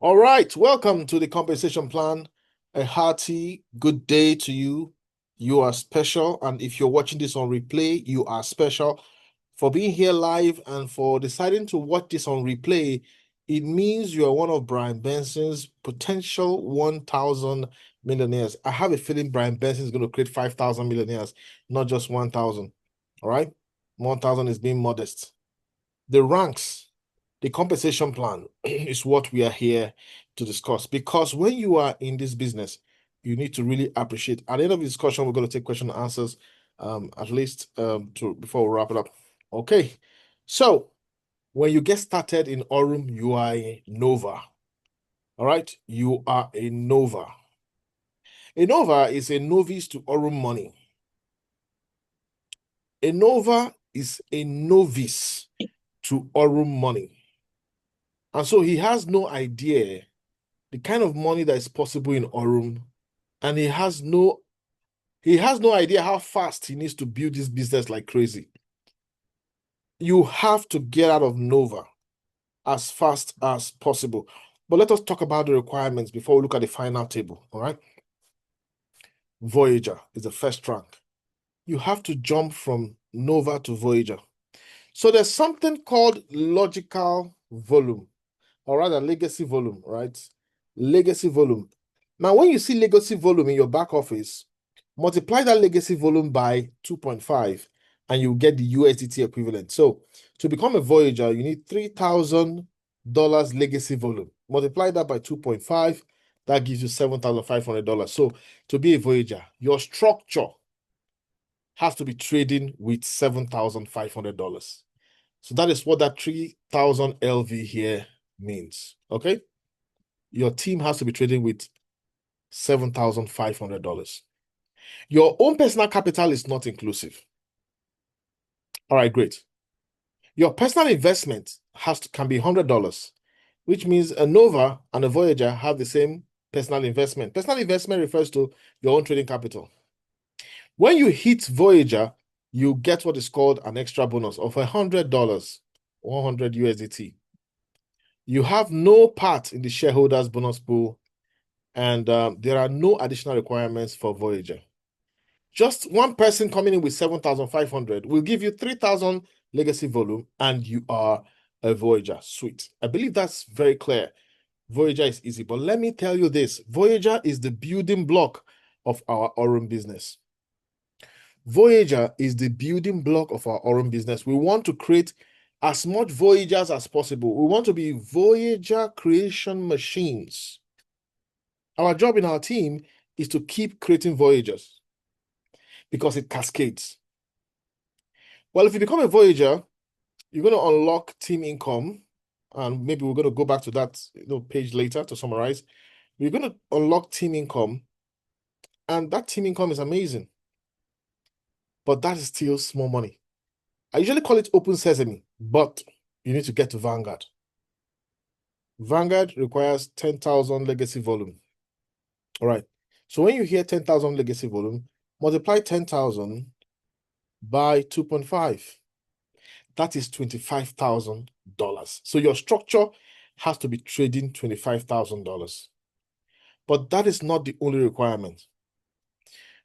All right, welcome to the compensation plan. A hearty good day to you. You are special, and if you're watching this on replay, you are special for being here live and for deciding to watch this on replay. It means you are one of Brian Benson's potential 1,000 millionaires. I have a feeling Brian Benson is going to create 5,000 millionaires, not just 1,000. All right, 1,000 is being modest. The ranks, the compensation plan is what we are here to discuss, because when you are in this business, you need to really appreciate. At the end of the discussion, we're going to take question and answers, at least to before we wrap it up. Okay, so when you get started in Orum, you are a Nova. All right, you are a Nova. A Nova is a novice to Orum money. A Nova is a novice to Orum money. And so he has no idea the kind of money that is possible in Orum, and he has no idea how fast he needs to build this business like crazy. You have to get out of Nova as fast as possible. But let us talk about the requirements before we look at the final table. All right. Voyager is the first rank. You have to jump from Nova to Voyager. So there's something called logical volume, or rather legacy volume, right? Legacy volume. Now, when you see legacy volume in your back office, multiply that legacy volume by 2.5 and you get the USDT equivalent. So to become a Voyager, you need $3,000 legacy volume. Multiply that by 2.5, that gives you $7,500. So to be a Voyager, your structure has to be trading with $7,500. So that is what that 3,000 LV here means. Okay. Your team has to be trading with $7,500. Your own personal capital is not inclusive. All right, great. Your personal investment can be $100, which means a Nova and a Voyager have the same personal investment. Personal investment refers to your own trading capital. When you hit Voyager, you get what is called an extra bonus of $100, 100 USDT. You have no part in the shareholders bonus pool, and there are no additional requirements for Voyager. Just one person coming in with 7,500 will give you 3,000 legacy volume, and you are a Voyager. Sweet. I believe that's very clear. Voyager is easy, but let me tell you this. Voyager is the building block of our Orum business. Voyager is the building block of our Orum business. We want to create as much Voyagers as possible. We want to be Voyager creation machines. Our job in our team is to keep creating Voyagers because it cascades. Well, if you become a Voyager, you're going to unlock team income, and maybe we're going to go back to that page later to summarize. You're going to unlock team income, and that team income is amazing, but that is still small money. I usually call it open sesame, but you need to get to Vanguard. Vanguard requires 10,000 legacy volume. All right. So when you hear 10,000 legacy volume, multiply 10,000 by 2.5. That is $25,000. So your structure has to be trading $25,000. But that is not the only requirement.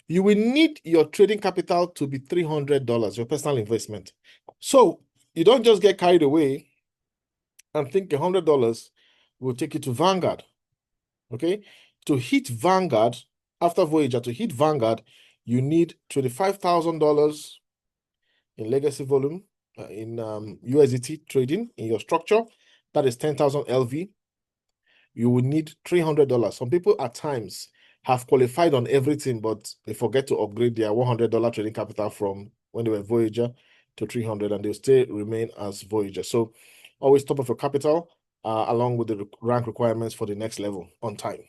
You will need your trading capital to be $300, your personal investment. So you don't just get carried away and think $100 will take you to Vanguard. Okay? To hit Vanguard, after Voyager, to hit Vanguard, you need $25,000 in legacy volume, in USDT trading in your structure. That is 10,000 LV. You will need $300. Some people at times have qualified on everything, but they forget to upgrade their $100 trading capital from when they were Voyager to 300, and they'll still remain as Voyager. So always top of your capital, along with the rank requirements for the next level on time.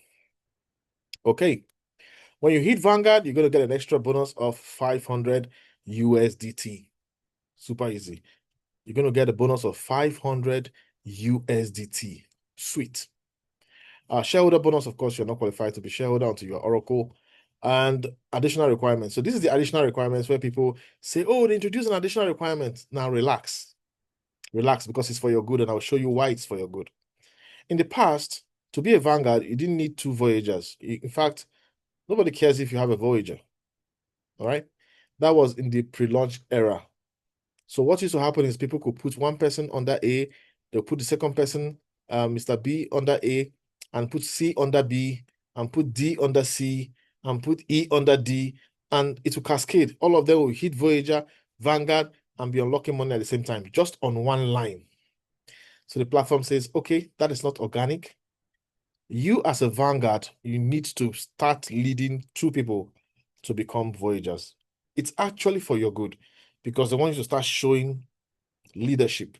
Okay. When you hit Vanguard, you're going to get an extra bonus of 500 USDT. Super easy. You're going to get a bonus of 500 USDT. Sweet. Shareholder bonus, of course, you're not qualified to be shareholder until you're Oracle. And additional requirements. So this is the additional requirements where people say, oh, they introduce an additional requirement. Now relax. Relax, because it's for your good, and I'll show you why it's for your good. In the past, To be a Vanguard, you didn't need 2 Voyagers. In fact, nobody cares if you have a Voyager. All right? That was in the pre-launch era. So what used to happen is people could put one person under A, they'll put the second person, Mr. B, under A, and put C under B, and put D under C, and put E under D, and it will cascade. All of them will hit Voyager, Vanguard, and be unlocking money at the same time, just on one line. So the platform says, okay, that is not organic. You as a Vanguard, you need to start leading 2 people to become Voyagers. It's actually for your good because they want you to start showing leadership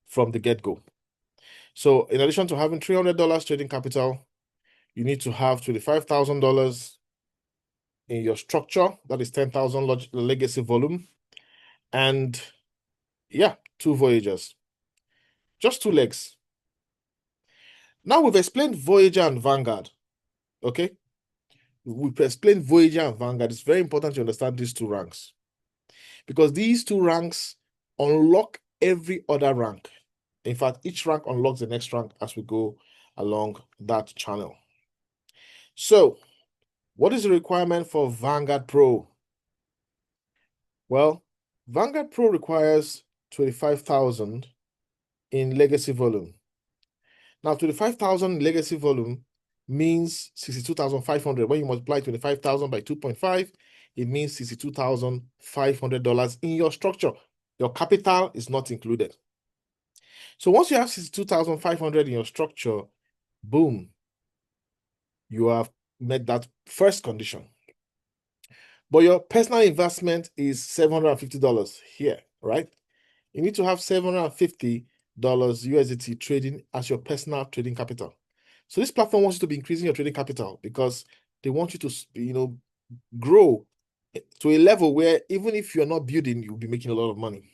from the get-go. So in addition to having $300 trading capital, you need to have $25,000 in your structure. That is 10,000 legacy volume. And yeah, 2 Voyagers. Just 2 legs. Now we've explained Voyager and Vanguard. Okay? We've explained Voyager and Vanguard. It's very important to understand these 2 ranks. Because these 2 ranks unlock every other rank. In fact, each rank unlocks the next rank as we go along that channel. So, what is the requirement for Vanguard Pro? Well, Vanguard Pro requires 25,000 in legacy volume. Now, 25,000 legacy volume means 62,500. When you multiply 25,000 by 2.5, it means $62,500 in your structure. Your capital is not included. So once you have 62,500 in your structure, boom, you have met that first condition. But your personal investment is $750 here, right? You need to have $750 USDT trading as your personal trading capital. So this platform wants you to be increasing your trading capital because they want you to, grow to a level where even if you're not building, you'll be making a lot of money.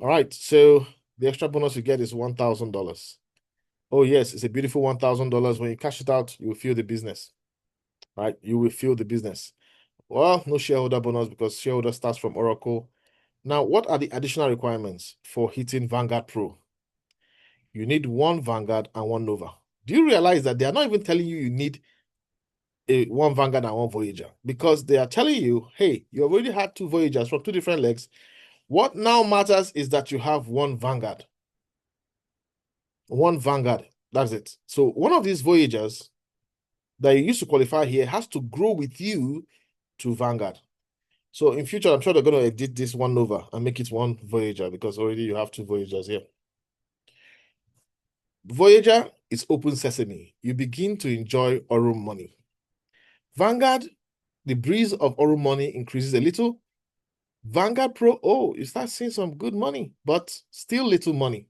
All right, so the extra bonus you get is $1,000. Oh yes, it's a beautiful $1,000. When you cash it out, you will feel the business, right? You will feel the business. Well, no shareholder bonus because shareholder starts from Oracle. Now, what are the additional requirements for hitting Vanguard Pro? You need 1 Vanguard and 1 Nova. Do you realize that they are not even telling you need 1 Vanguard and 1 Voyager? Because they are telling you, hey, you already had 2 Voyagers from 2 different legs. What now matters is that you have 1 Vanguard. 1 Vanguard, that's it. So one of these Voyagers that you used to qualify here has to grow with you to Vanguard. So in future, I'm sure they're going to edit this 1 Nova and make it 1 Voyager because already you have 2 Voyagers here. Voyager is open sesame. You begin to enjoy Orum money. Vanguard, the breeze of Orum money increases a little. Vanguard Pro, oh, you start seeing some good money, but still little money.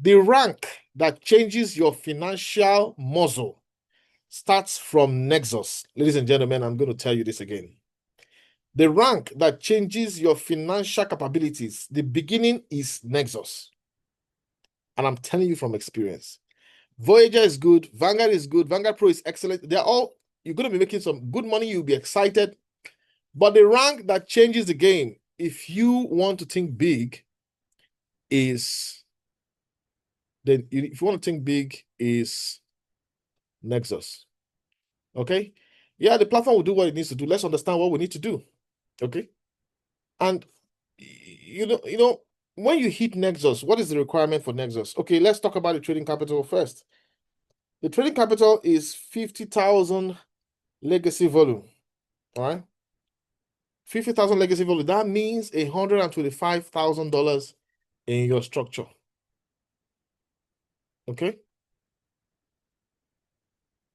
The rank that changes your financial muscle starts from Nexus. Ladies and gentlemen, I'm going to tell you this again. The rank that changes your financial capabilities, the beginning is Nexus. And I'm telling you from experience. Voyager is good. Vanguard is good. Vanguard Pro is excellent. They're all, you're going to be making some good money. You'll be excited. But the rank that changes the game, if you want to think big, is Nexus. Okay? Yeah, the platform will do what it needs to do. Let's understand what we need to do. Okay? And when you hit Nexus, what is the requirement for Nexus? Okay, let's talk about the trading capital first. The trading capital is 50,000 legacy volume. All right? 50,000 legacy volume. That means $125,000 in your structure. Okay?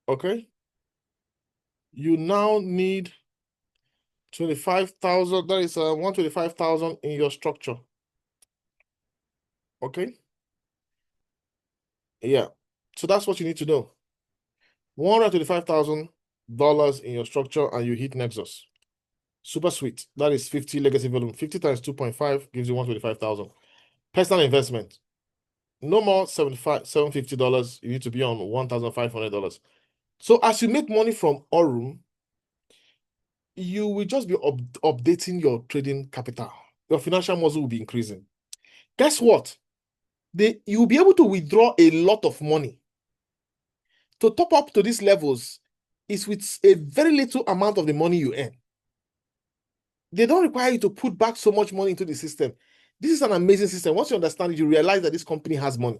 Okay? You now need 25,000. That is 125,000 in your structure. Okay? Yeah. So that's what you need to know. $125,000 in your structure and you hit Nexus. Super sweet. That is 50 legacy volume. 50 times 2.5 gives you 125,000. Personal investment. No more $750. You need to be on $1,500. So as you make money from Orum, you will just be updating your trading capital. Your financial muscle will be increasing. Guess what? You will be able to withdraw a lot of money to top up to these levels is with a very little amount of the money you earn. They don't require you to put back so much money into the system. This is an amazing system. Once you understand it, you realize that this company has money.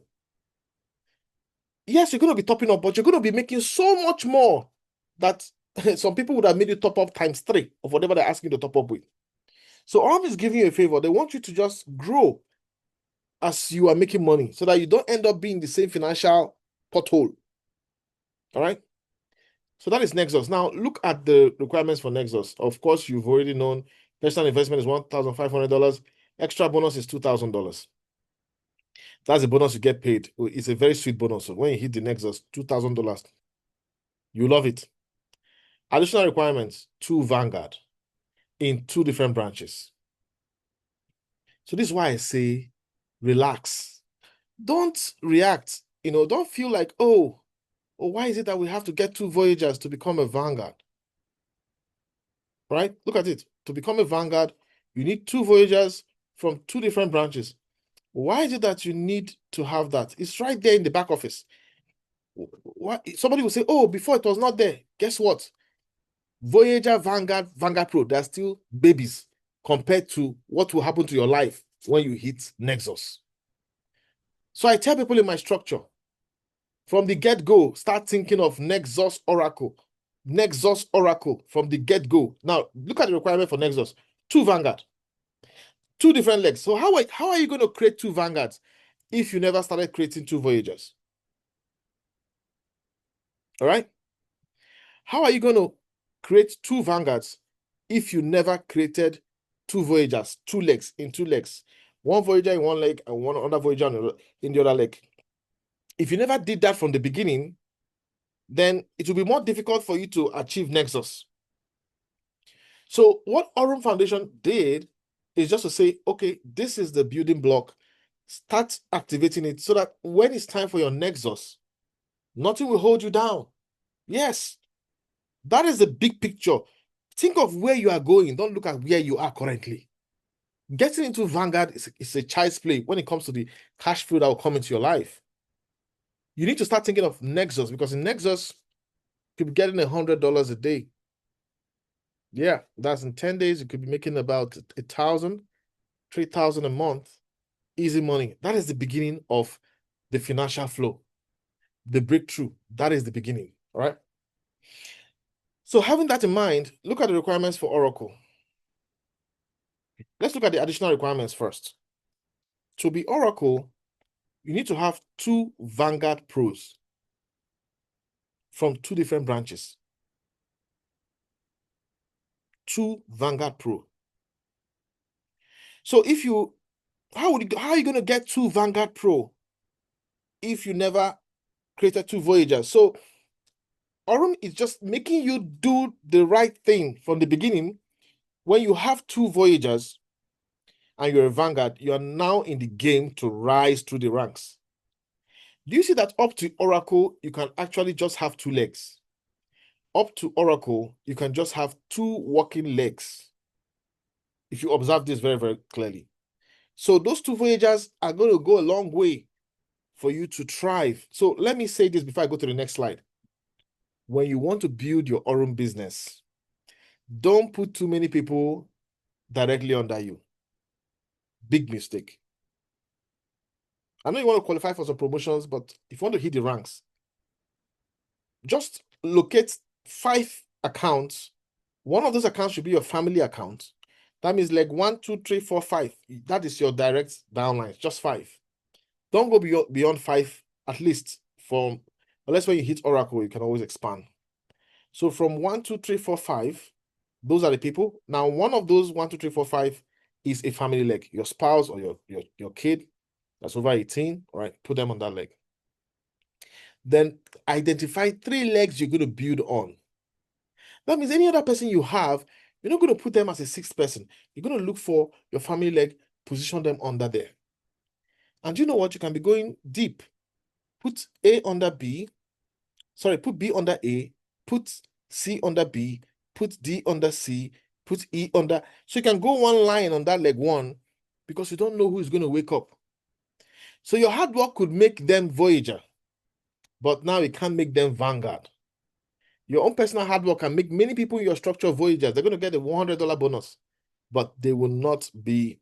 Yes, you're going to be topping up, but you're going to be making so much more that some people would have made you top up ×3 of whatever they're asking you to top up with. So Orum is giving you a favor. They want you to just grow as you are making money so that you don't end up being the same financial pothole. All right? So that is Nexus. Now, look at the requirements for Nexus. Of course, you've already known personal investment is $1,500. Extra bonus is $2,000. That's the bonus you get paid. It's a very sweet bonus. So when you hit the Nexus, $2,000, you love it. Additional requirements, 2 Vanguard in 2 different branches. So this is why I say, relax. Don't react. Don't feel like, oh, why is it that we have to get 2 Voyagers to become a Vanguard? Right? Look at it. To become a Vanguard, you need 2 Voyagers from 2 different branches. Why is it that you need to have that? It's right there in the back office. Somebody will say, oh, before it was not there. Guess what? Voyager, Vanguard Pro, they're still babies compared to what will happen to your life when you hit Nexus. So I tell people in my structure, from the get-go, start thinking of Nexus Oracle. Nexus Oracle from the get-go. Now, look at the requirement for Nexus. 2 Vanguard. 2 different legs. So how are you going to create 2 Vanguards if you never started creating 2 Voyagers? All right? How are you going to create 2 Vanguards if you never created 2 Voyagers, 2 legs in 2 legs? 1 Voyager in 1 leg and 1 other Voyager in the other leg. If you never did that from the beginning, then it will be more difficult for you to achieve Nexus. So what Aurum Foundation did is just to say, okay, this is the building block. Start activating it so that when it's time for your Nexus, nothing will hold you down. Yes, that is the big picture. Think of where you are going. Don't look at where you are currently. Getting into Vanguard is a child's play when it comes to the cash flow that will come into your life. You need to start thinking of Nexus, because in Nexus, you could be getting $100 a day. Yeah, that's in 10 days. You could be making about 1,000, 3,000 a month. Easy money. That is the beginning of the financial flow. The breakthrough. That is the beginning. All right. So having that in mind, look at the requirements for Oracle. Let's look at the additional requirements first. To be Oracle, you need to have 2 Vanguard Pros from 2 different branches. 2 Vanguard Pro. So if you, how are you going to get 2 Vanguard Pro if you never created 2 Voyagers? So Orum is just making you do the right thing from the beginning. When you have 2 Voyagers and you're a Vanguard, you are now in the game to rise through the ranks. Do you see that up to Oracle, you can actually just have 2 legs? Up to Oracle, you can just have 2 working legs. If you observe this very, very clearly. So those 2 Voyagers are going to go a long way for you to thrive. So let me say this before I go to the next slide. When you want to build your Orum business, don't put too many people directly under you. Big mistake. I know you want to qualify for some promotions, but if you want to hit the ranks, just locate 5 accounts. One of those accounts should be your family account. That means like 1, 2, 3, 4, 5. That is your direct downlines, just 5. Don't go beyond 5, at least unless when you hit Oracle, you can always expand. So from 1, 2, 3, 4, 5, those are the people. Now, one of those 1, 2, 3, 4, 5 is a family leg. Your spouse or your kid that's over 18, all right, put them on that leg. Then identify 3 legs you're going to build on. That means any other person you have, you're not going to put them as a 6th person. You're going to look for your family leg, position them under there. And you know what? You can be going deep. Put A under B. Sorry, put B under A. Put C under B. Put D under C. Put E under. So you can go one line on that leg 1 because you don't know who is going to wake up. So your hard work could make them Voyager. but now you can't make them Vanguard. Your own personal hard work can make many people in your structure Voyagers. They're going to get a $100 bonus, but they will not be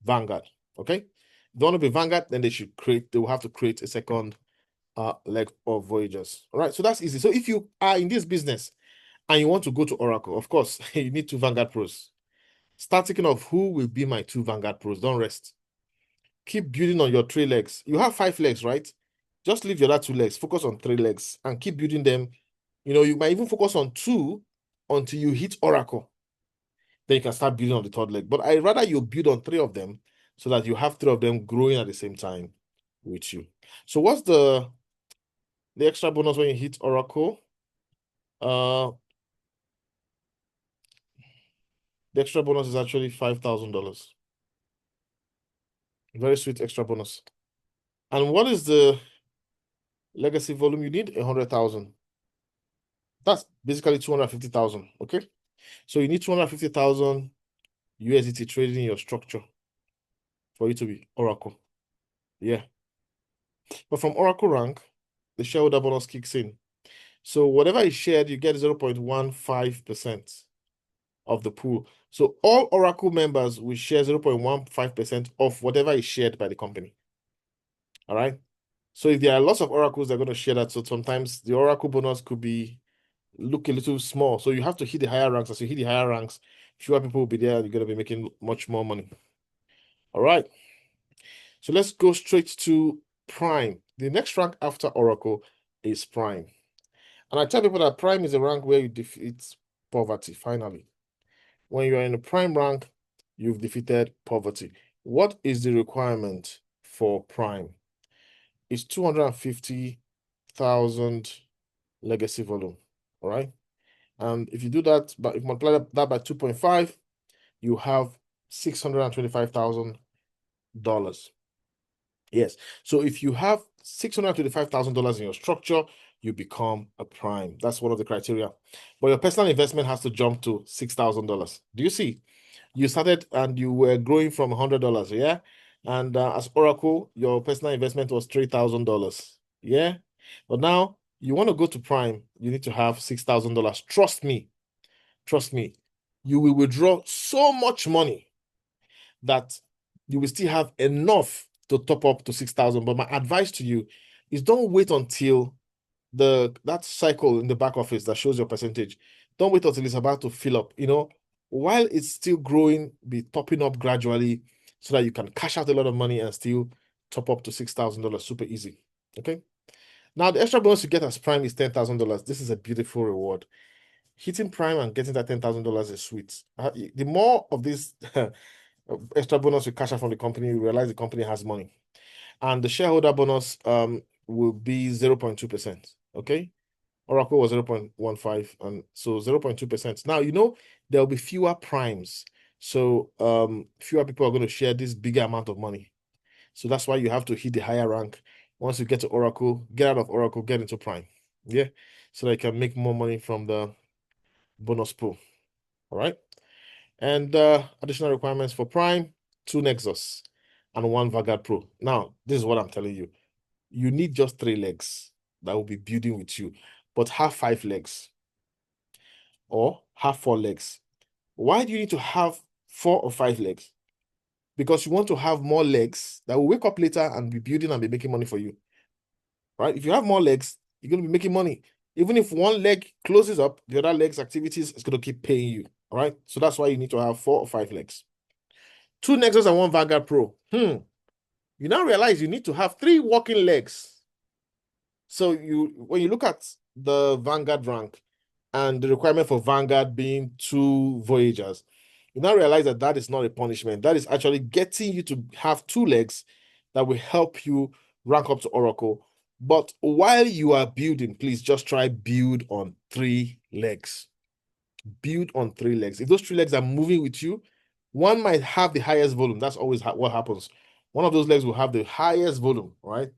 Vanguard. Okay? If they want to be Vanguard, then they will have to create a second leg of Voyagers. All right, so that's easy. So if you are in this business and you want to go to Oracle, of course, you need 2 Vanguard pros. Start thinking of who will be my 2 Vanguard pros. Don't rest. Keep building on your 3 legs. You have 5 legs, right? Just leave your other 2 legs. Focus on 3 legs and keep building them. You know, you might even focus on 2 until you hit Oracle. Then you can start building on the 3rd leg. But I rather you build on 3 of them so that you have 3 of them growing at the same time with you. So what's the extra bonus when you hit Oracle? The extra bonus is actually $5,000. Very sweet extra bonus. And what is the legacy volume you need? 100,000. That's basically 250,000. Okay. So you need 250,000 USDT trading in your structure for you to be Oracle. Yeah. But from Oracle rank, the shareholder bonus kicks in. So whatever is shared, you get 0.15% of the pool. So all Oracle members will share 0.15% of whatever is shared by the company. All right. So if there are lots of oracles, they're going to share that. So sometimes the oracle bonus could look a little small. So you have to hit the higher ranks. As you hit the higher ranks, fewer people will be there. You're going to be making much more money. All right. So let's go straight to Prime. The next rank after Oracle is Prime. And I tell people that Prime is a rank where you defeat poverty, finally. When you're in the Prime rank, you've defeated poverty. What is the requirement for Prime? It's 250,000 legacy volume. All right. And if you do that, but if you multiply that by 2.5, you have $625,000. Yes. So if you have $625,000 in your structure, you become a Prime. That's one of the criteria. But your personal investment has to jump to $6,000. Do you see? You started and you were growing from $100, yeah? And as Oracle, your personal investment was $3,000, yeah? But now you want to go to Prime, you need to have $6,000. Trust me, you will withdraw so much money that you will still have enough to top up to 6,000. But my advice to you is don't wait until that cycle in the back office that shows your percentage. Don't wait until it's about to fill up. You know, while it's still growing, be topping up gradually so that you can cash out a lot of money and still top up to $6,000. Super easy. Okay. Now the extra bonus you get as Prime is $10,000. This is a beautiful reward. Hitting Prime and getting that $10,000 is sweet. The more of this extra bonus you cash out from the company, you realize the company has money. And the shareholder bonus will be 0.2%. Okay. Oracle was 0.15, and so 0.2%. Now, you know, there'll be fewer primes. So fewer people are going to share this bigger amount of money. So that's why you have to hit the higher rank. Once you get to Oracle, get out of Oracle, get into Prime. Yeah. So that you can make more money from the bonus pool. All right. And additional requirements for Prime, 2 Nexus and 1 Vanguard Pro. Now, this is what I'm telling you. You need just 3 legs that will be building with you, but have 5 legs or have 4 legs. Why do you need to have 4 or 5 legs? Because you want to have more legs that will wake up later and be building and be making money for you. Right? If you have more legs, you're going to be making money. Even if one leg closes up, the other leg's activities is going to keep paying you. All right? So that's why you need to have 4 or 5 legs. 2 Nexus and 1 Vanguard Pro. You now realize you need to have 3 working legs. So when you look at the Vanguard rank and the requirement for Vanguard being 2 Voyagers, you now realize that that is not a punishment. That is actually getting you to have 2 legs that will help you rank up to Oracle. But while you are building, please just try build on 3 legs. Build on 3 legs. If those 3 legs are moving with you, one might have the highest volume. That's always what happens. One of those legs will have the highest volume, right?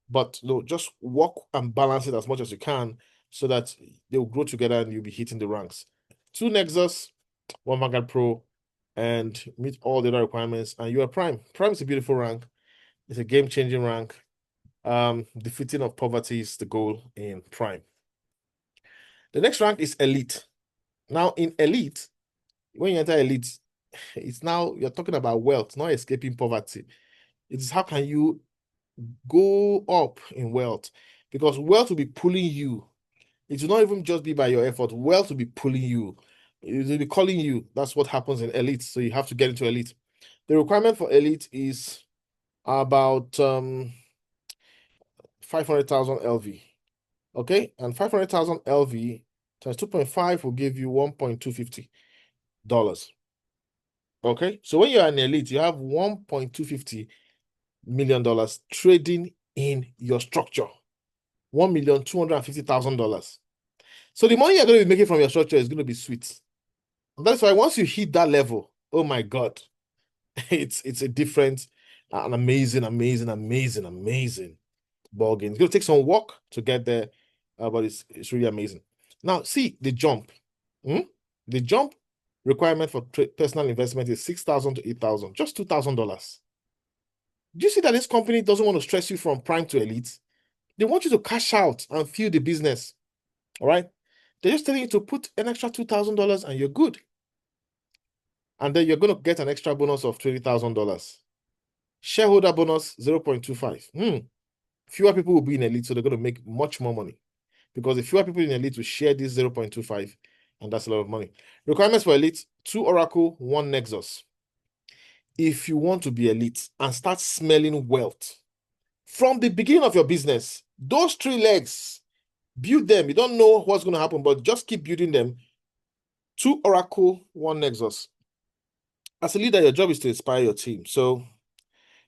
But no, just work and balance it as much as you can so that they will grow together and you'll be hitting the ranks. 2 Nexus, 1 Vanguard Pro, and meet all the other requirements, and you are Prime. Prime is a beautiful rank. It's a game-changing rank. Defeating of poverty is the goal in Prime. The next rank is Elite. Now, in Elite, when you enter Elite, it's now you're talking about wealth, not escaping poverty. It is how can you go up in wealth, because wealth will be pulling you. It will not even just be by your effort. Wealth will be pulling you. It will be calling you. That's what happens in Elite. So you have to get into Elite. The requirement for Elite is about 500,000 LV. Okay, and 500,000 LV times 2.5 will give you $1.250. Okay, so when you're an elite, you have $1.250 million trading in your structure. $1,250,000. So the money you're going to be making from your structure is going to be sweet. And that's why once you hit that level, oh my God, it's a different, an amazing ball game. It's going to take some work to get there, but it's really amazing. Now, see the jump. The jump requirement for personal investment is $6,000 to $8,000, just $2,000. Do you see that this company doesn't want to stress you from Prime to Elite? They want you to cash out and fuel the business. All right? They're just telling you to put an extra $2,000 and you're good. And then you're going to get an extra bonus of $20,000. Shareholder bonus 0.25. Fewer people will be in Elite, so they're going to make much more money. Because the fewer people in Elite will share this 0.25, and that's a lot of money. Requirements for Elite: 2 Oracle, 1 Nexus. If you want to be Elite and start smelling wealth from the beginning of your business, those 3 legs, build them. You don't know what's going to happen, but just keep building them. 2 Oracle, 1 Nexus. As a leader, your job is to inspire your team. So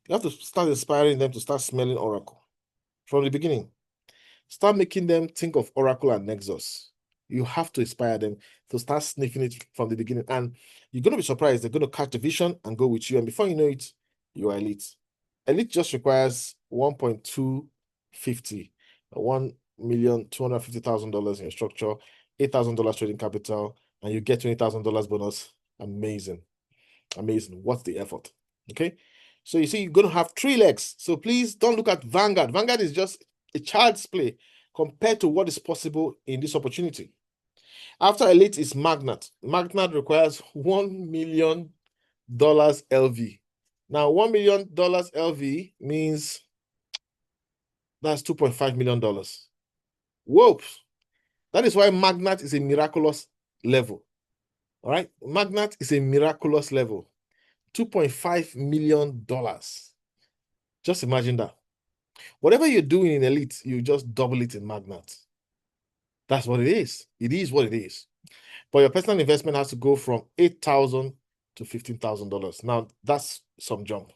you have to start inspiring them to start smelling Oracle from the beginning. Start making them think of Oracle and Nexus. You have to inspire them to start sniffing it from the beginning. And you're going to be surprised. They're going to catch the vision and go with you. And before you know it, you are Elite. Elite just requires $1.250, $1,250,000 in your structure, $8,000 trading capital, and you get $20,000 bonus. Amazing. What's the effort? Okay. So you see, you're going to have 3 legs. So please don't look at Vanguard. Vanguard is just a child's play compared to what is possible in this opportunity. After Elite is Magnat. Magnat requires $1 million LV. Now, $1 million LV means that's $2.5 million. Whoa! That is why Magnat is a miraculous level. All right? Magnat is a miraculous level. $2.5 million. Just imagine that. Whatever you're doing in Elite, you just double it in Magnat. That's what it is. It is what it is. But your personal investment has to go from $8,000 to $15,000. Now, that's some jump.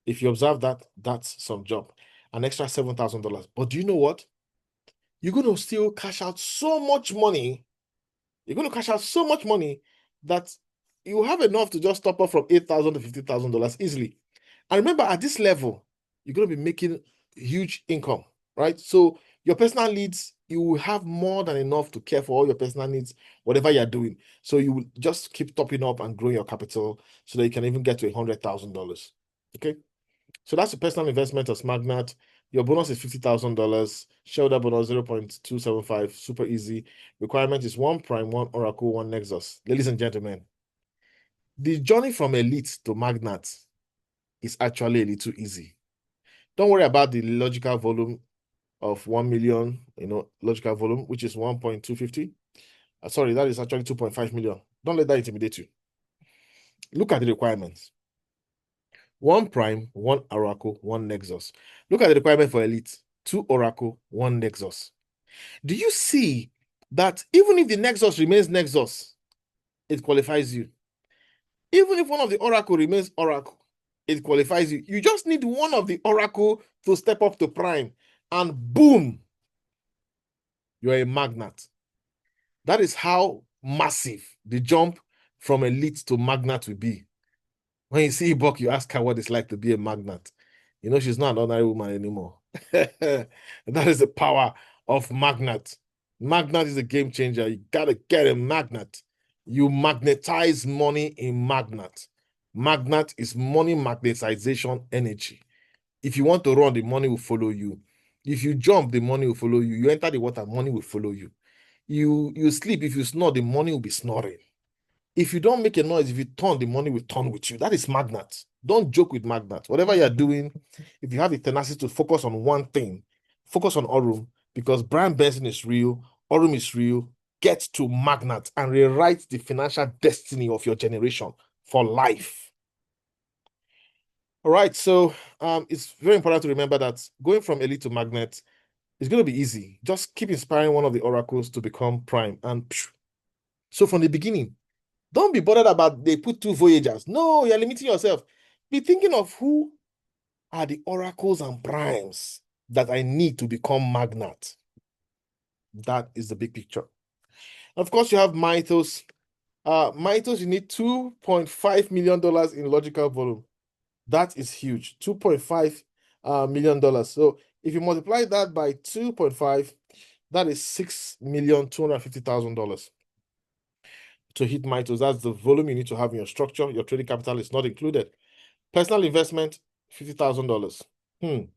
If you observe that, that's some jump. An extra $7,000. But do you know what? You're going to still cash out so much money. You're going to cash out so much money that you have enough to just top up from $8,000 to $15,000 easily. And remember, at this level, you're going to be making huge income, right? So your personal needs, you will have more than enough to care for all your personal needs, whatever you're doing. So you will just keep topping up and growing your capital so that you can even get to $100,000. Okay? So that's the personal investment of Magnat. Your bonus is $50,000. Shareholder bonus 0.275. Super easy. Requirement is 1 Prime, 1 Oracle, 1 Nexus. Ladies and gentlemen, the journey from Elite to Magnat is actually a little easy. Don't worry about the logical volume of 1 million, logical volume, which is 1.250. Sorry, that is actually 2.5 million. Don't let that intimidate you. Look at the requirements. 1 Prime, 1 Oracle, 1 Nexus. Look at the requirement for Elite. 2 Oracle, 1 Nexus. Do you see that even if the Nexus remains Nexus, it qualifies you? Even if one of the Oracle remains Oracle, it qualifies you. You just need one of the Oracle to step up to Prime, and boom, you're a Magnat. That is how massive the jump from Elite to Magnat will be. When you see Ibok, you ask her what it's like to be a Magnat. She's not an ordinary woman anymore. That is the power of Magnat. Magnat is a game changer. You gotta get a Magnat. You magnetize money in Magnat. Magnat is money magnetization energy. If you want to run, the money will follow you. If you jump, the money will follow you. You enter the water, money will follow you. You sleep, if you snore, the money will be snoring. If you don't make a noise, if you turn, the money will turn with you. That is Magnat. Don't joke with Magnat. Whatever you're doing, if you have the tenacity to focus on one thing, focus on Orum, because Brian Benson is real, Orum is real. Get to Magnat and rewrite the financial destiny of your generation for life. All right, so it's very important to remember that going from elite to Magnat is going to be easy. Just keep inspiring one of the oracles to become prime. And so from the beginning, don't be bothered about they put 2 Voyagers. No, you're limiting yourself. Be thinking of who are the oracles and primes that I need to become Magnat. That is the big picture. Of course, you have Mythos. Mythos, you need $2.5 million in logical volume. That is huge. $2.5 million. So if you multiply that by 2.5, that is $6,250,000 to hit Mythos. That's the volume you need to have in your structure. Your trading capital is not included. Personal investment, $50,000.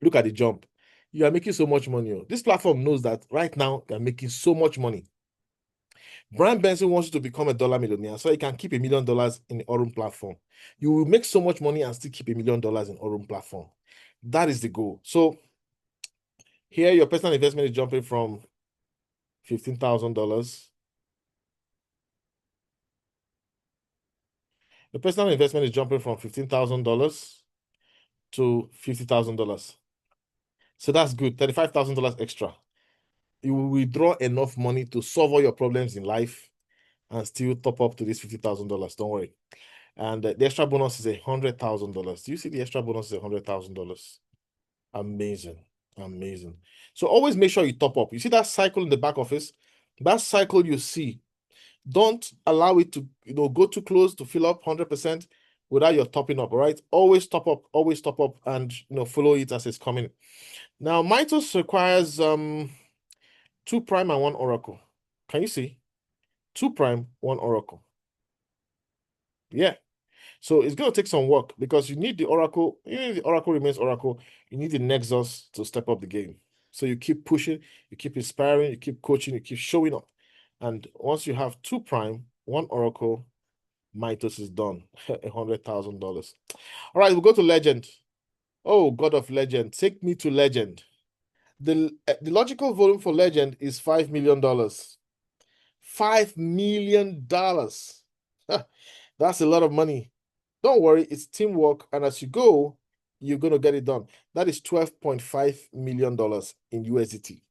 Look at the jump. You are making so much money. This platform knows that right now you're making so much money. Brian Benson wants you to become a dollar millionaire so you can keep $1 million in the Orum platform. You will make so much money and still keep $1 million in Orum platform. That is the goal. So here your personal investment is jumping from $15,000. The personal investment is jumping from $15,000 to $50,000. So that's good. $35,000 extra. You will withdraw enough money to solve all your problems in life and still top up to this $50,000. Don't worry. And the extra bonus is $100,000. Do you see the extra bonus is $100,000? Amazing. Amazing. So always make sure you top up. You see that cycle in the back office? That cycle you see. Don't allow it to go too close to fill up 100% without your topping up, all right? Always top up, and follow it as it's coming. Now, Mythos requires 2 prime and 1 oracle. Can you see? 2 prime, 1 oracle. Yeah. So it's going to take some work because you need the oracle. The oracle remains oracle. You need the Nexus to step up the game. So you keep pushing, you keep inspiring, you keep coaching, you keep showing up. And once you have 2 prime, 1 oracle, Mythos is done. $100,000. All right, we'll go to legend. Oh, God of legend, take me to legend. The logical volume for legend is $5 million. $5 million. That's a lot of money. Don't worry, it's teamwork, and as you go, you're going to get it done. That is $12.5 million in USDT.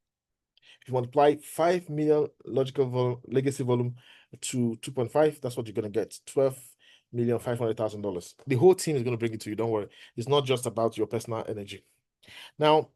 If you multiply 5 million logical legacy volume to 2.5, that's what you're going to get. $12,500,000. The whole team is going to bring it to you. Don't worry. It's not just about your personal energy. Now,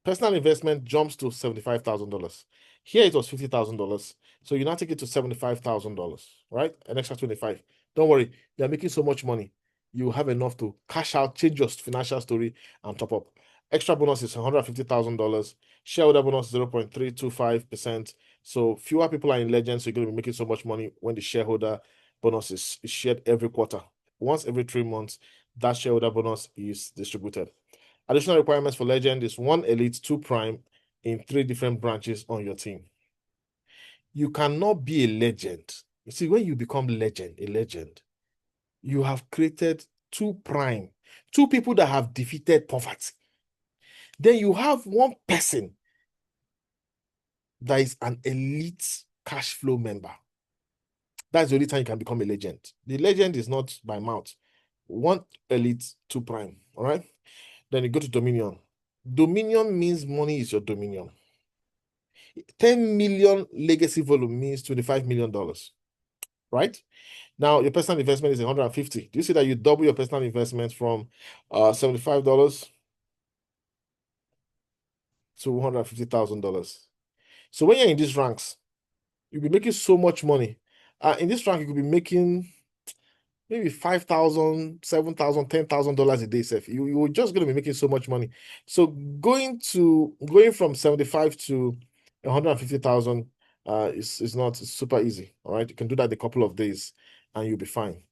personal investment jumps to $75,000. Here it was $50,000. So you now take it to $75,000, right? An extra 25. Don't worry, you're making so much money. You have enough to cash out, change your financial story, and top up. Extra bonus is $150,000. Shareholder bonus 0.325%. So fewer people are in Legend, so you're going to be making so much money when the shareholder bonus is shared every quarter. Once every 3 months, that shareholder bonus is distributed. Additional requirements for Legend is 1 elite, 2 prime in 3 different branches on your team. You cannot be a legend. You see, when you become a legend, you have created 2 prime, 2 people that have defeated poverty. Then you have 1 person that is an elite cash flow member. That's the only time you can become a legend. The legend is not by mouth. 1 elite, 2 prime, all right? Then you go to Dominion. Dominion means money is your dominion. 10 million legacy volume means $25 million, right? Now, your personal investment is 150. Do you see that you double your personal investment from $75 to $150,000? So when you're in these ranks, you'll be making so much money. In this rank, you could be making maybe $5,000, $7,000, $10,000 a day. You're just going to be making so much money. So going from 75 to 150,000 is not super easy. All right, you can do that in a couple of days, and you'll be fine.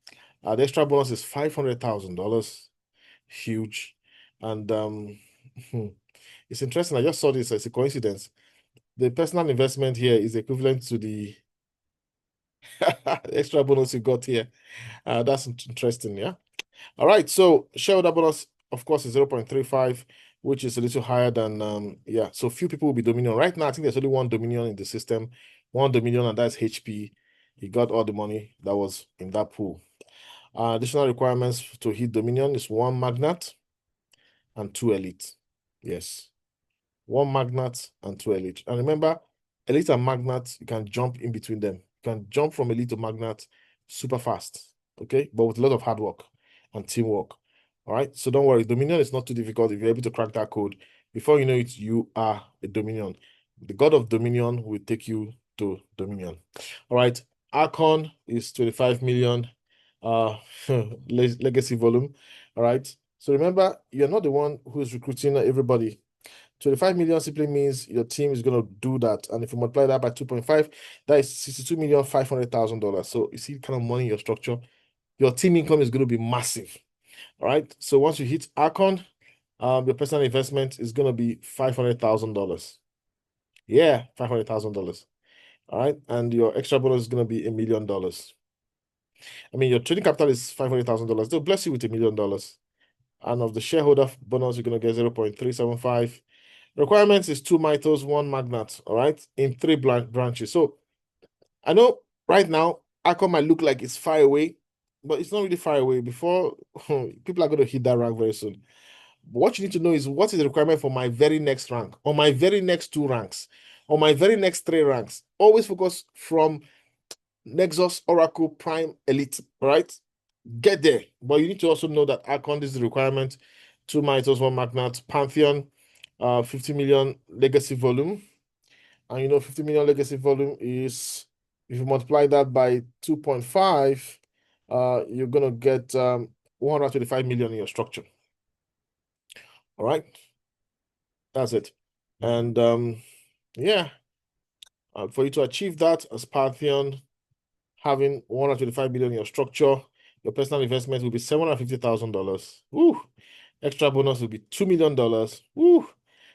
The extra bonus is $500,000. Huge. And it's interesting. I just saw this as a coincidence. The personal investment here is equivalent to the extra bonus you got here. That's interesting, yeah. All right, so shareholder bonus, of course, is 0.35, which is a little higher than yeah. So few people will be Dominion. Right now, I think there's only one Dominion in the system, one Dominion, and that's HP. He got all the money that was in that pool. Additional requirements to hit Dominion is 1 Magnat and 2 Elite. Yes. 1 Magnat and 2 Elite. And remember, Elite and Magnat, you can jump in between them. You can jump from Elite to Magnat super fast, okay? But with a lot of hard work and teamwork. All right? So don't worry, Dominion is not too difficult. If you're able to crack that code, before you know it, you are a Dominion. The god of Dominion will take you to Dominion. All right. Archon is 25 million legacy volume. All right. So remember, you're not the one who's recruiting everybody. 25 million simply means your team is going to do that. And if you multiply that by 2.5, that is $62,500,000. So you see the kind of money in your structure. Your team income is going to be massive. All right. So once you hit Archon, your personal investment is going to be $500,000. Yeah, $500,000. All right. And your extra bonus is going to be $1 million. I mean, your trading capital is $500,000. They'll bless you with $1 million. And of the shareholder bonus, you're going to get 0.375. Requirements is 2 Mythos, 1 Magnat, all right, in 3 branches. So I know right now, Archon might look like it's far away, but it's not really far away. Before people are going to hit that rank very soon. But what you need to know is what is the requirement for my very next rank, or my very next 2 ranks, or my very next 3 ranks. Always focus from Nexus, Oracle, Prime, Elite, all right? Get there. But you need to also know that Archon is the requirement. 2 Mythos, 1 Magnat, Pantheon, 50 million legacy volume. And you know, 50 million legacy volume is, if you multiply that by 2.5, you're going to get 125 million in your structure. All right. That's it. And yeah, for you to achieve that as Pantheon, having 125 million in your structure, your personal investment will be $750,000. Woo! Extra bonus will be $2 million. Woo!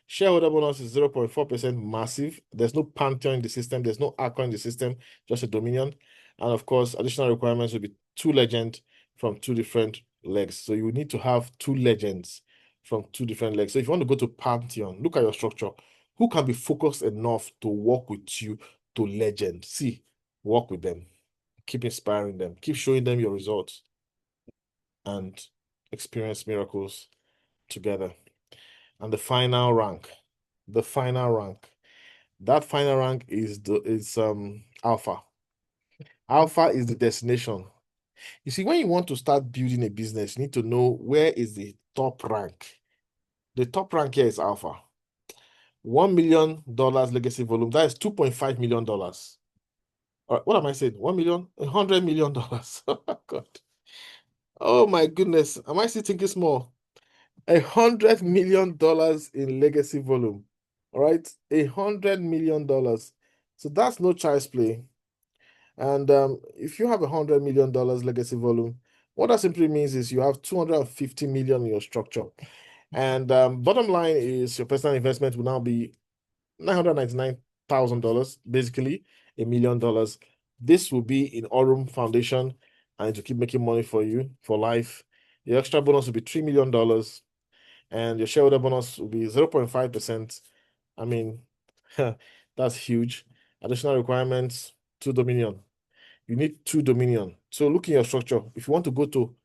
Shareholder bonus is 0.4%, massive. There's no Pantheon in the system. There's no Archon in the system, just a Dominion. And of course, additional requirements will be 2 legends from 2 different legs. So you need to have 2 legends from 2 different legs. So if you want to go to Pantheon, look at your structure. Who can be focused enough to work with you to legend? See, work with them. Keep inspiring them. Keep showing them your results and experience miracles together. And the final rank, that final rank is alpha. Alpha is the destination. You see, when you want to start building a business, you need to know where is the top rank. The top rank here is alpha. $1 million legacy volume. That is $2.5 million. What am I saying? 1 million? $100 million. Oh, God. Oh, my goodness. Am I still thinking small? $100 million in legacy volume. All right, $100 million. So that's no child's play. And if you have $100 million legacy volume, what that simply means is you have 250 million in your structure. And bottom line is your personal investment will now be $999,000, basically $1 million. This will be in Aurum Foundation, and to keep making money for you for life. Your extra bonus will be $3 million. And your shareholder bonus will be 0.5%. I mean, that's huge. Additional requirements, 2 Dominion. You need 2 Dominion. So look in your structure. If you want to go to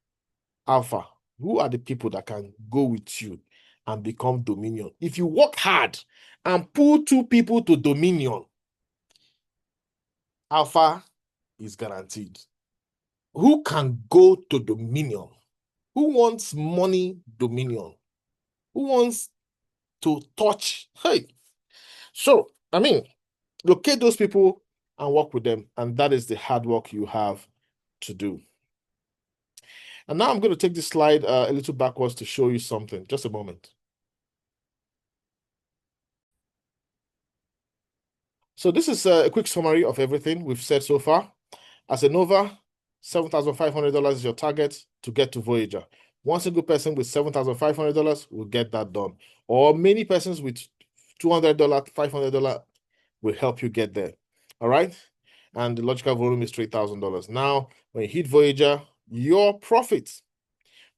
Alpha, who are the people that can go with you and become Dominion? If you work hard and pull 2 people to Dominion, Alpha is guaranteed. Who can go to Dominion? Who wants money Dominion? Who wants to touch? Hey. So, I mean, locate those people and work with them. And that is the hard work you have to do. And now I'm going to take this slide a little backwards to show you something. Just a moment. So this is a quick summary of everything we've said so far. As a Nova, $7,500 is your target to get to Voyager. One single person with $7,500 will get that done. Or many persons with $200, $500 will help you get there. All right? And the logical volume is $3,000. Now, when you hit Voyager, your profit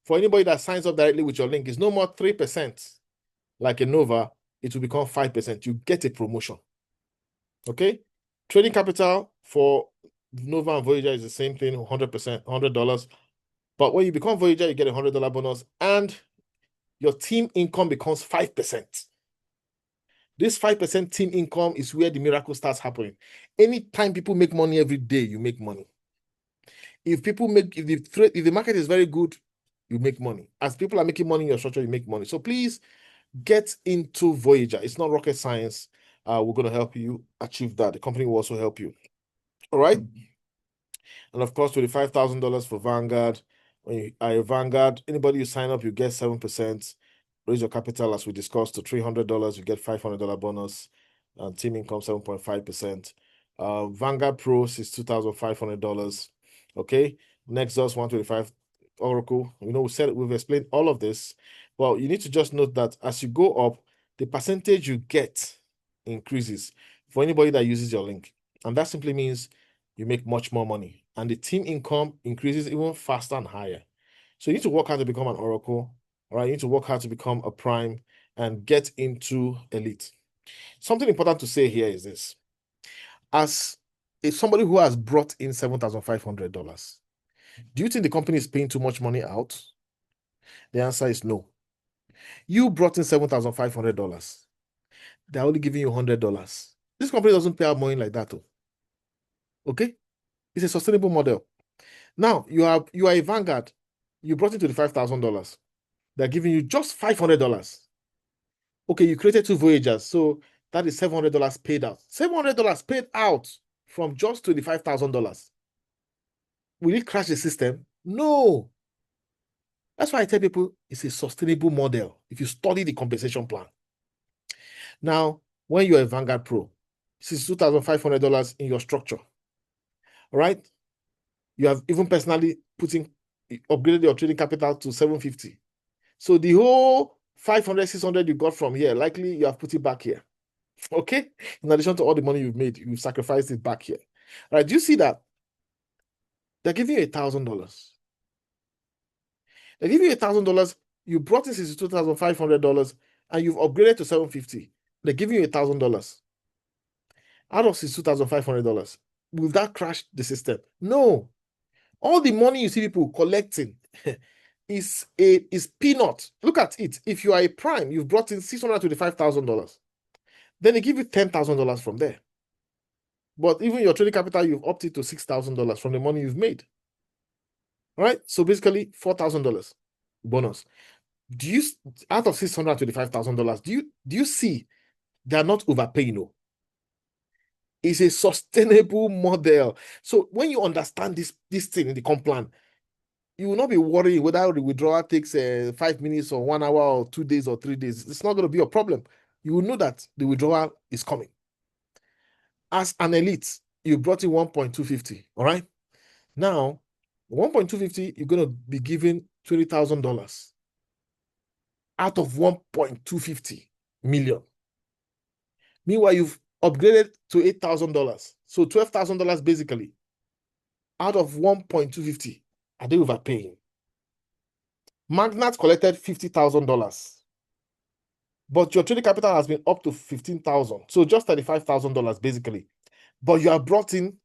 for anybody that signs up directly with your link is no more 3%. Like a Nova, it will become 5%. You get a promotion. Okay? Trading capital for Nova and Voyager is the same thing, 100%, $100. But when you become Voyager, you get a $100 bonus and your team income becomes 5%. This 5% team income is where the miracle starts happening. Anytime people make money every day, you make money. If the market is very good, you make money. As people are making money in your structure, you make money. So please get into Voyager. It's not rocket science. We're going to help you achieve that. The company will also help you. All right. And of course, $25,000 for Vanguard. When you are a Vanguard, anybody you sign up, you get 7%. Raise your capital, as we discussed, to $300, you get $500 bonus. And team income 7.5%. Vanguard Pros is $2,500. Okay. Nexus 125. Oracle. We've explained all of this. Well, you need to just note that as you go up, the percentage you get increases for anybody that uses your link. And that simply means you make much more money. And the team income increases even faster and higher. So you need to work hard to become an Oracle. All right, you need to work hard to become a Prime and get into Elite. Something important to say here is this. As somebody who has brought in $7,500, do you think the company is paying too much money out? The answer is no. You brought in $7,500. They're only giving you $100. This company doesn't pay out money like that, though. Okay? It's a sustainable model. Now, you are a Vanguard. You brought into the $5,000. They're giving you just $500. Okay, you created two Voyagers, so that is $700 paid out. $700 paid out from just $25,000. Will it crash the system? No. That's why I tell people it's a sustainable model if you study the compensation plan. Now, when you're a Vanguard Pro, this is $2,500 in your structure. All right? You have even personally upgraded your trading capital to $750. So the whole 500, 600 you got from here, likely you have put it back here. Okay? In addition to all the money you've made, you've sacrificed it back here. All right, do you see that? They're giving you $1,000. They're giving you $1,000. You brought in $62,500 and you've upgraded to $750. They're giving you $1,000 out of $62,500. Will that crash the system? No. All the money you see people collecting is peanut. Look at it. If you are a Prime, you've brought in $625,000. Then they give you $10,000 from there. But even your trading capital, you've opted to $6,000 from the money you've made. All right? So basically, $4,000 bonus. Out of $625,000, do you see they're not overpaying? No. It's a sustainable model. So when you understand this thing in the comp plan, you will not be worrying whether the withdrawal takes 5 minutes or 1 hour or 2 days or 3 days. It's not going to be a problem. You will know that the withdrawal is coming. As an elite, you brought in 1.250. All right. Now, 1.250, you're going to be given $20,000 out of 1.250 million. Meanwhile, you've upgraded to $8,000. So $12,000 basically out of 1.250. Are they overpaying? Magnat collected $50,000. But your trading capital has been up to $15,000. So just $35,000 basically. But you have brought in,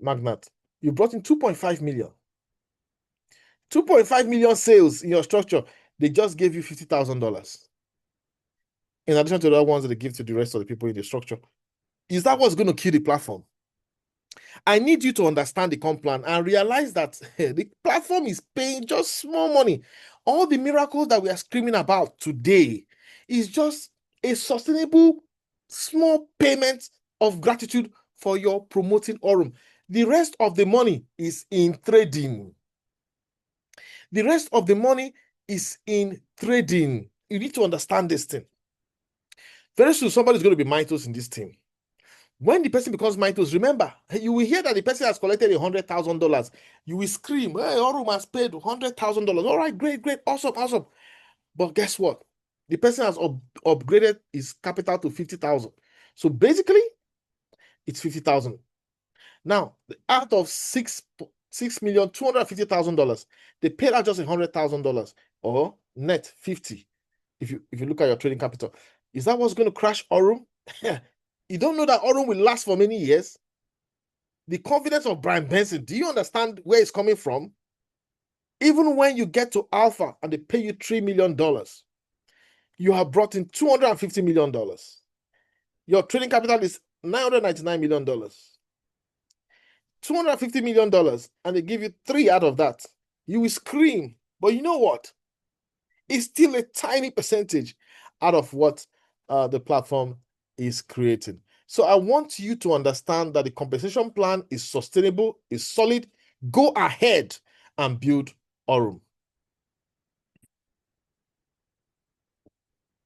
Magnat. You brought in 2.5 million. 2.5 million sales in your structure. They just gave you $50,000. In addition to the other ones that they give to the rest of the people in the structure. Is that what's going to kill the platform? I need you to understand the comp plan and realize that the platform is paying just small money. All the miracles that we are screaming about today is just a sustainable small payment of gratitude for your promoting Orum. The rest of the money is in trading. The rest of the money is in trading. You need to understand this thing. Very soon, somebody's going to be Mythos in this team. When the person becomes Mythos, remember, you will hear that the person has collected $100,000. You will scream, hey, Orum has paid $100,000. All right, great, great, awesome, awesome. But guess what? The person has upgraded his capital to 50,000. So basically, it's 50,000. Now, out of $6,250,000, they paid out just $100,000 or net 50. If you look at your trading capital, is that what's going to crash Orum? You don't know that Orum will last for many years. The confidence of Brian Benson, do you understand where it's coming from? Even when you get to alpha and they pay you $3 million, you have brought in $250 million. Your trading capital is $999 million. $250 million, and they give you 3 out of that. You will scream. But you know what? It's still a tiny percentage out of what the platform is creating. So I want you to understand that the compensation plan is sustainable, is solid. Go ahead and build Orum.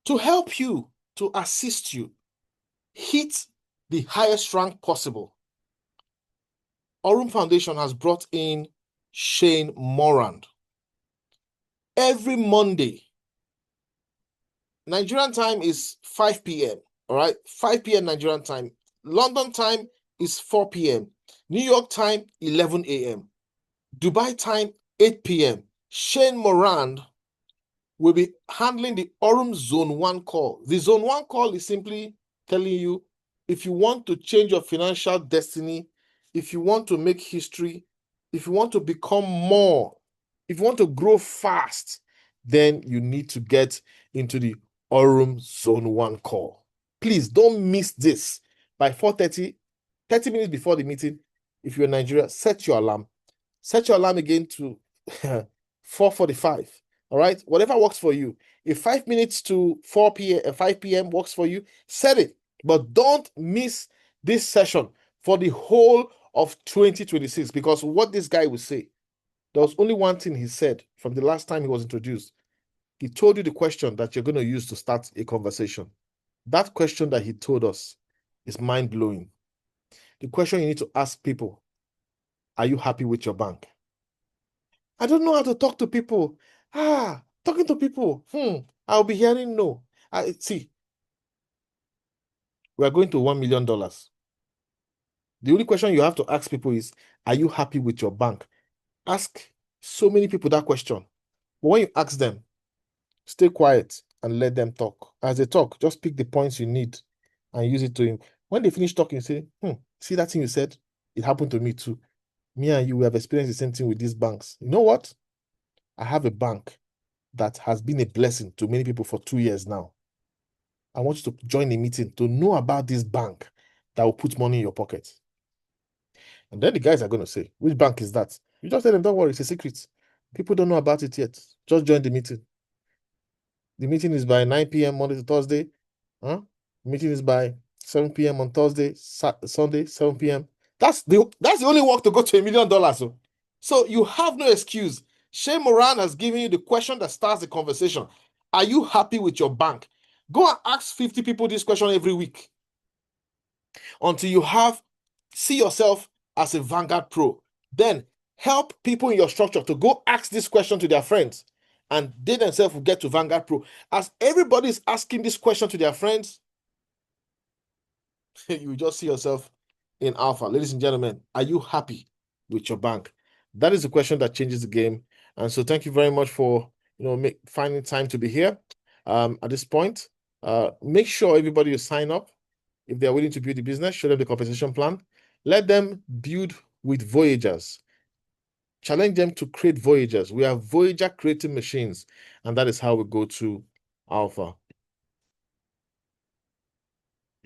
To help you, to assist you, hit the highest rank possible, Orum Foundation has brought in Shane Morand. Every Monday, Nigerian time is 5 p.m., all right? 5 p.m. Nigerian time. London time is 4 p.m. New York time, 11 a.m. Dubai time, 8 p.m. Shane Morand will be handling the Orum Zone 1 call. The Zone 1 call is simply telling you if you want to change your financial destiny, if you want to make history, if you want to become more, if you want to grow fast, then you need to get into the Orum Zone 1 call. Please don't miss this. By 4:30, 30 minutes before the meeting, if you're in Nigeria, set your alarm. Set your alarm again to 4:45. All right, whatever works for you. If 5 minutes to 5 p.m. works for you, set it. But don't miss this session for the whole of 2026, because what this guy will say, there was only one thing he said from the last time he was introduced. He told you the question that you're going to use to start a conversation. That question that he told us is mind-blowing. The question you need to ask people, are you happy with your bank? I don't know how to talk to people. Talking to people, I'll be hearing no. See, we are going to $1 million. The only question you have to ask people is, are you happy with your bank? Ask so many people that question. But when you ask them, stay quiet and let them talk. As they talk, just pick the points you need and use it to him. When they finish talking, say, see that thing you said? It happened to me too. Me and you have experienced the same thing with these banks. You know what? I have a bank that has been a blessing to many people for 2 years now. I want you to join a meeting to know about this bank that will put money in your pocket. And then the guys are going to say, which bank is that? You just tell them, don't worry, it's a secret. People don't know about it yet. Just join the meeting. The meeting is by 9 p.m. Monday to Thursday. The meeting is by 7 p.m. on Thursday, Sunday, 7 p.m. That's the only work to go to $1 million. So you have no excuse. Shane Moran has given you the question that starts the conversation. Are you happy with your bank? Go and ask 50 people this question every week until you see yourself as a Vanguard Pro. Then help people in your structure to go ask this question to their friends, and they themselves will get to Vanguard Pro. As everybody is asking this question to their friends, you just see yourself in alpha. Ladies and gentlemen, are you happy with your bank? That is the question that changes the game. And so thank you very much for finding time to be here. At this point, make sure everybody will sign up. If they're willing to build the business, show them the compensation plan. Let them build with Voyagers. Challenge them to create Voyagers. We are Voyager creating machines, and that is how we go to alpha.